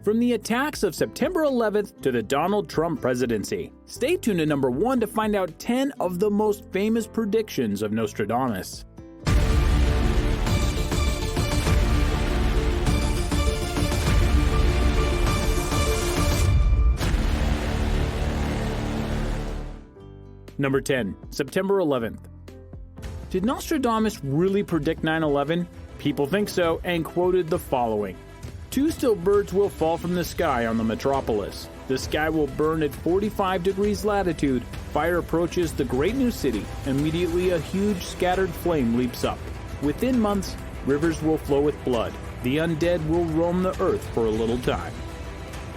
From the attacks of September 11th to the Donald Trump presidency, stay tuned to number 1 to find out 10 of the most famous predictions of Nostradamus. Number 10. September 11th. Did Nostradamus really predict 9/11? People think so, and quoted the following. 2 still birds will fall from the sky on the metropolis. The sky will burn at 45 degrees latitude. Fire approaches the great new city. Immediately a huge scattered flame leaps up. Within months, rivers will flow with blood. The undead will roam the earth for a little time.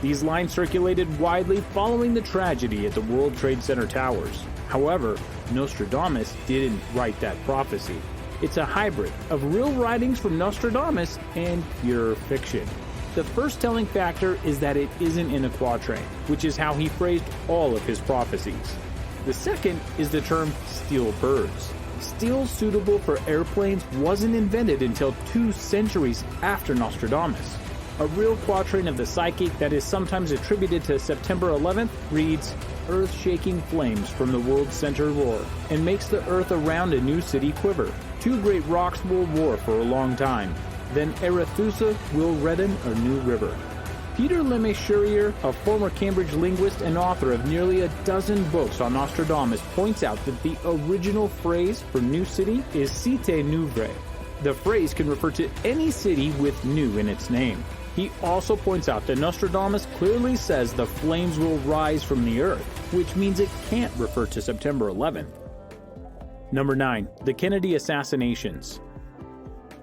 These lines circulated widely following the tragedy at the World Trade Center towers. However, Nostradamus didn't write that prophecy. It's a hybrid of real writings from Nostradamus and pure fiction. The first telling factor is that it isn't in a quatrain, which is how he phrased all of his prophecies. The second is the term steel birds. Steel suitable for airplanes wasn't invented until 2 centuries after Nostradamus. A real quatrain of the psychic that is sometimes attributed to September 11th reads, "Earth-shaking flames from the world's center roar, and makes the earth around a new city quiver. 2 great rocks will war for a long time. Then Arethusa will redden a new river." Peter Lemay-Shurrier, a former Cambridge linguist and author of nearly a dozen books on Nostradamus, points out that the original phrase for new city is cité nouvelle. The phrase can refer to any city with new in its name. He also points out that Nostradamus clearly says the flames will rise from the earth, which means it can't refer to September 11th. Number 9. The Kennedy assassinations.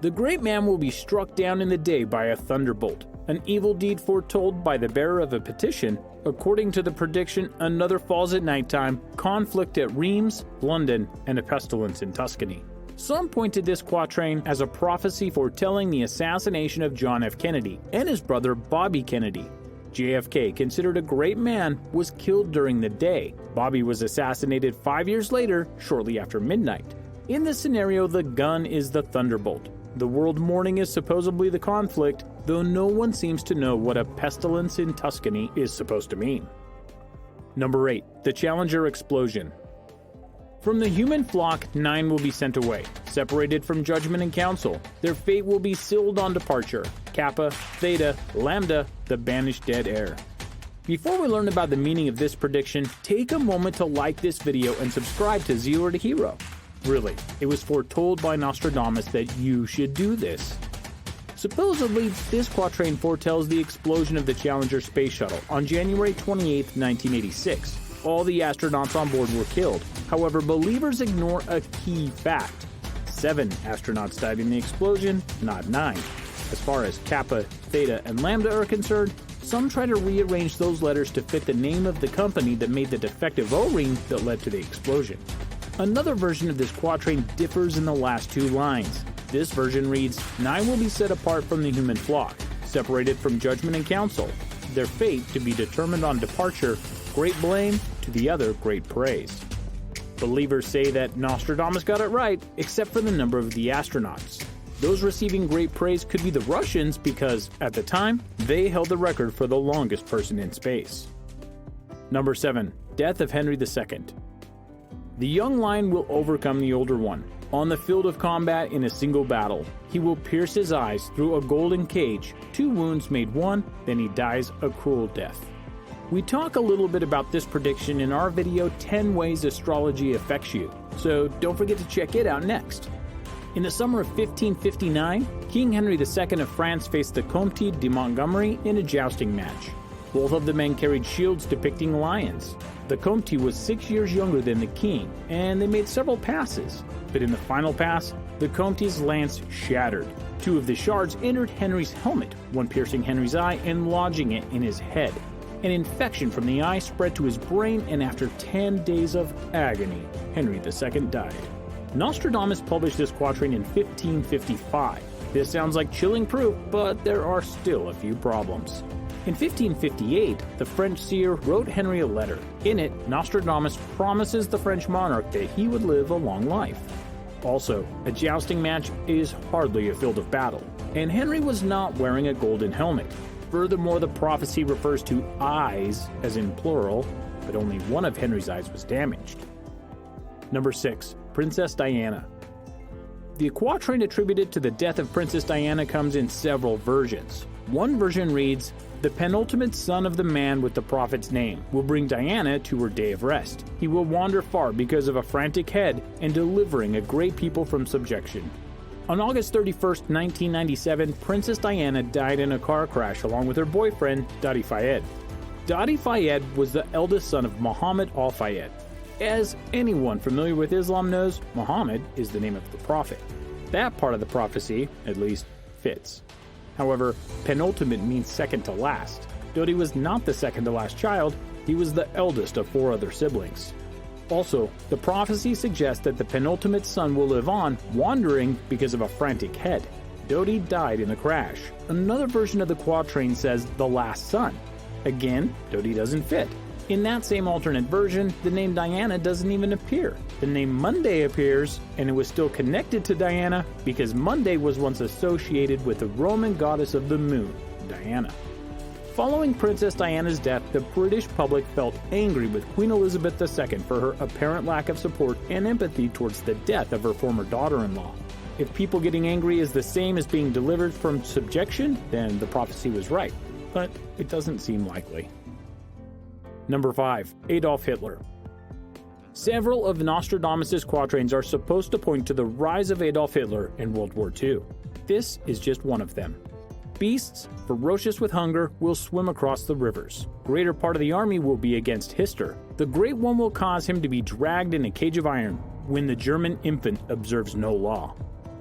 The great man will be struck down in the day by a thunderbolt, an evil deed foretold by the bearer of a petition. According to the prediction, another falls at nighttime, conflict at Reims, London, and a pestilence in Tuscany. Some point to this quatrain as a prophecy foretelling the assassination of John F. Kennedy and his brother Bobby Kennedy. JFK, considered a great man, was killed during the day. Bobby was assassinated 5 years later, shortly after midnight. In this scenario, the gun is the thunderbolt. The world mourning is supposedly the conflict, though no one seems to know what a pestilence in Tuscany is supposed to mean. Number 8. The Challenger explosion. From the human flock, 9 will be sent away, separated from judgment and council. Their fate will be sealed on departure. Kappa, Theta, Lambda, the banished dead heir. Before we learn about the meaning of this prediction, take a moment to like this video and subscribe to Zero to Hero. Really, it was foretold by Nostradamus that you should do this. Supposedly, this quatrain foretells the explosion of the Challenger space shuttle on January 28, 1986. All the astronauts on board were killed. However, believers ignore a key fact. 7 astronauts died in the explosion, not 9. As far as Kappa, Theta, and Lambda are concerned, some try to rearrange those letters to fit the name of the company that made the defective O-ring that led to the explosion. Another version of this quatrain differs in the last 2 lines. This version reads, 9 will be set apart from the human flock, separated from judgment and council. Their fate to be determined on departure, great blame, to the other great praise. Believers say that Nostradamus got it right, except for the number of the astronauts. Those receiving great praise could be the Russians because, at the time, they held the record for the longest person in space. Number 7. Death of Henry II. The young lion will overcome the older one. On the field of combat in a single battle, he will pierce his eyes through a golden cage. 2 wounds made 1, then he dies a cruel death. We talk a little bit about this prediction in our video 10 Ways Astrology Affects You, so don't forget to check it out next. In the summer of 1559, King Henry II of France faced the Comte de Montgomery in a jousting match. Both of the men carried shields depicting lions. The Comte was 6 years younger than the king, and they made several passes. But in the final pass, the Comte's lance shattered. 2 of the shards entered Henry's helmet, one piercing Henry's eye and lodging it in his head. An infection from the eye spread to his brain, and after 10 days of agony, Henry II died. Nostradamus published this quatrain in 1555. This sounds like chilling proof, but there are still a few problems. In 1558, the French seer wrote Henry a letter. In it, Nostradamus promises the French monarch that he would live a long life. Also, a jousting match is hardly a field of battle, and Henry was not wearing a golden helmet. Furthermore, the prophecy refers to eyes, as in plural, but only one of Henry's eyes was damaged. Number 6. Princess Diana. The quatrain attributed to the death of Princess Diana comes in several versions. One version reads, "The penultimate son of the man with the prophet's name will bring Diana to her day of rest. He will wander far because of a frantic head and delivering a great people from subjection." On August 31st, 1997, Princess Diana died in a car crash along with her boyfriend, Dadi Fayed. Dadi Fayed was the eldest son of Muhammad al-Fayed. As anyone familiar with Islam knows, Muhammad is the name of the prophet. That part of the prophecy, at least, fits. However, penultimate means second to last. Dodi was not the second to last child, he was the eldest of 4 other siblings. Also, the prophecy suggests that the penultimate son will live on, wandering because of a frantic head. Dodi died in a crash. Another version of the quatrain says the last son. Again, Dodi doesn't fit. In that same alternate version, the name Diana doesn't even appear. The name Monday appears, and it was still connected to Diana because Monday was once associated with the Roman goddess of the moon, Diana. Following Princess Diana's death, the British public felt angry with Queen Elizabeth II for her apparent lack of support and empathy towards the death of her former daughter-in-law. If people getting angry is the same as being delivered from subjection, then the prophecy was right. But it doesn't seem likely. Number 5. Adolf Hitler. Several of Nostradamus' quatrains are supposed to point to the rise of Adolf Hitler in World War II. This is just one of them. Beasts, ferocious with hunger, will swim across the rivers. Greater part of the army will be against Hitler. The Great One will cause him to be dragged in a cage of iron when the German infant observes no law.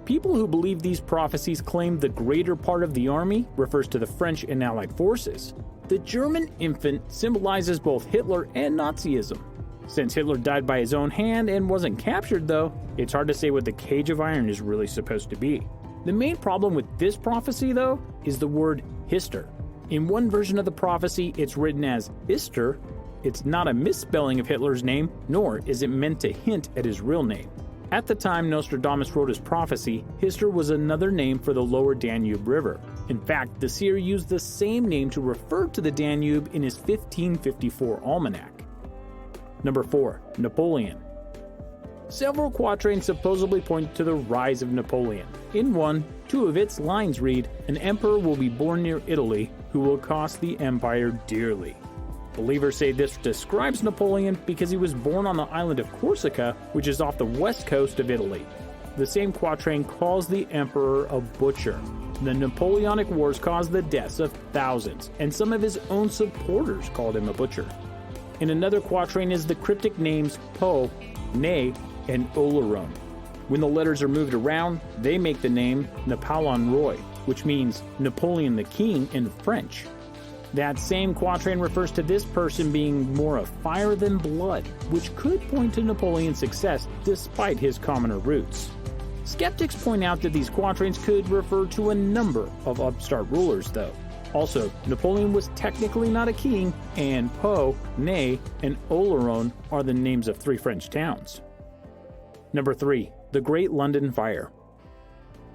People who believe these prophecies claim the greater part of the army refers to the French and Allied forces. The German infant symbolizes both Hitler and Nazism. Since Hitler died by his own hand and wasn't captured though, it's hard to say what the cage of iron is really supposed to be. The main problem with this prophecy though is the word Hister. In one version of the prophecy it's written as Ister. It's not a misspelling of Hitler's name, nor is it meant to hint at his real name. At the time Nostradamus wrote his prophecy, Hister was another name for the lower Danube River. In fact, the seer used the same name to refer to the Danube in his 1554 almanac. Number 4. Napoleon. Several quatrains supposedly point to the rise of Napoleon. In one, 2 of its lines read, "An emperor will be born near Italy who will cost the empire dearly." Believers say this describes Napoleon because he was born on the island of Corsica, which is off the west coast of Italy. The same quatrain calls the emperor a butcher. The Napoleonic Wars caused the deaths of thousands, and some of his own supporters called him a butcher. In another quatrain is the cryptic names Po, Ne, and Oleron. When the letters are moved around, they make the name Napoleon Roy, which means Napoleon the King in French. That same quatrain refers to this person being more of fire than blood, which could point to Napoleon's success despite his commoner roots. Skeptics point out that these quatrains could refer to a number of upstart rulers though. Also, Napoleon was technically not a king, and Po, Ne, and Oleron are the names of 3 French towns. Number 3. The Great London Fire.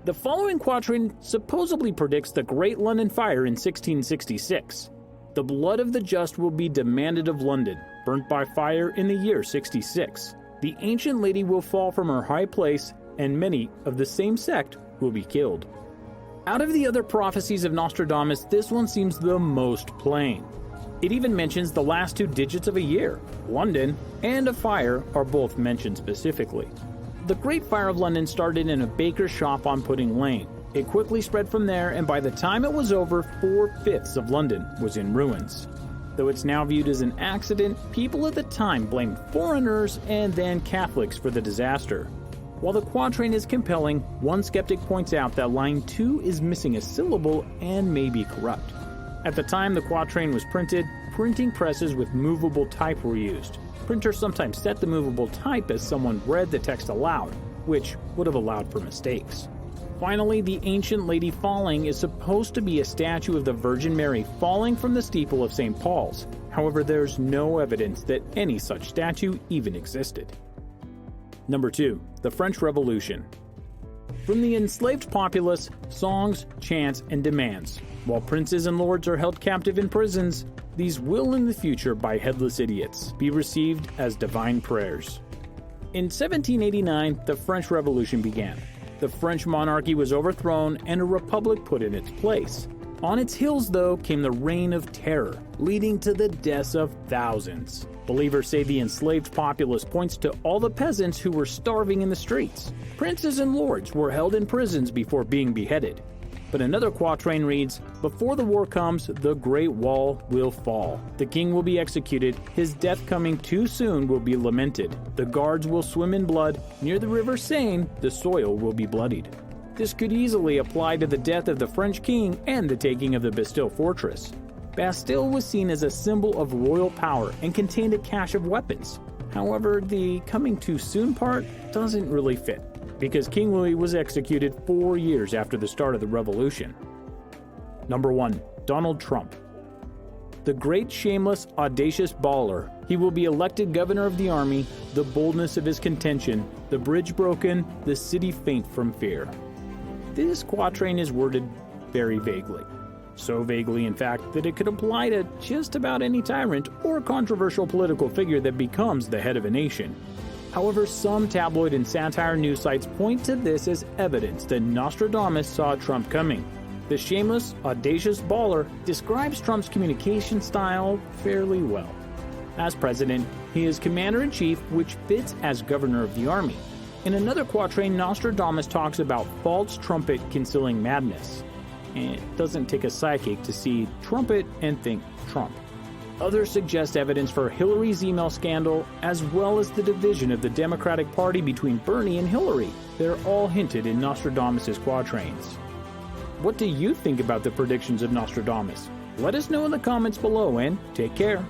The following quatrain supposedly predicts the Great London Fire in 1666. The blood of the just will be demanded of London, burnt by fire in the year 66. The ancient lady will fall from her high place, and many of the same sect will be killed. Out of the other prophecies of Nostradamus, this one seems the most plain. It even mentions the last 2 digits of a year. London and a fire are both mentioned specifically. The Great Fire of London started in a baker's shop on Pudding Lane. It quickly spread from there, and by the time it was over, 4/5 of London was in ruins. Though it's now viewed as an accident, people at the time blamed foreigners and then Catholics for the disaster. While the quatrain is compelling, one skeptic points out that line 2 is missing a syllable and may be corrupt. At the time the quatrain was printed, printing presses with movable type were used. Printers sometimes set the movable type as someone read the text aloud, which would have allowed for mistakes. Finally, the ancient lady falling is supposed to be a statue of the Virgin Mary falling from the steeple of St. Paul's. However, there's no evidence that any such statue even existed. Number 2. The French Revolution. From the enslaved populace, songs, chants, and demands. While princes and lords are held captive in prisons, these will in the future by headless idiots be received as divine prayers. In 1789, the French Revolution began. The French monarchy was overthrown and a republic put in its place. On its heels, though, came the Reign of Terror, leading to the deaths of thousands. Believers say the enslaved populace points to all the peasants who were starving in the streets. Princes and lords were held in prisons before being beheaded. But another quatrain reads, "Before the war comes, the great wall will fall. The king will be executed, his death coming too soon will be lamented. The guards will swim in blood, near the river Seine, the soil will be bloodied." This could easily apply to the death of the French king and the taking of the Bastille fortress. Bastille was seen as a symbol of royal power and contained a cache of weapons. However, the coming too soon part doesn't really fit, because King Louis was executed 4 years after the start of the revolution. Number 1. Donald Trump. The great, shameless, audacious baller. He will be elected governor of the army, the boldness of his contention, the bridge broken, the city faint from fear. This quatrain is worded very vaguely. So vaguely, in fact, that it could apply to just about any tyrant or controversial political figure that becomes the head of a nation. However, some tabloid and satire news sites point to this as evidence that Nostradamus saw Trump coming. The shameless, audacious baller describes Trump's communication style fairly well. As president, he is commander-in-chief, which fits as governor of the army. In another quatrain, Nostradamus talks about false trumpet concealing madness. And it doesn't take a psychic to see trumpet and think Trump. Others suggest evidence for Hillary's email scandal, as well as the division of the Democratic Party between Bernie and Hillary. They're all hinted in Nostradamus' quatrains. What do you think about the predictions of Nostradamus? Let us know in the comments below, and take care.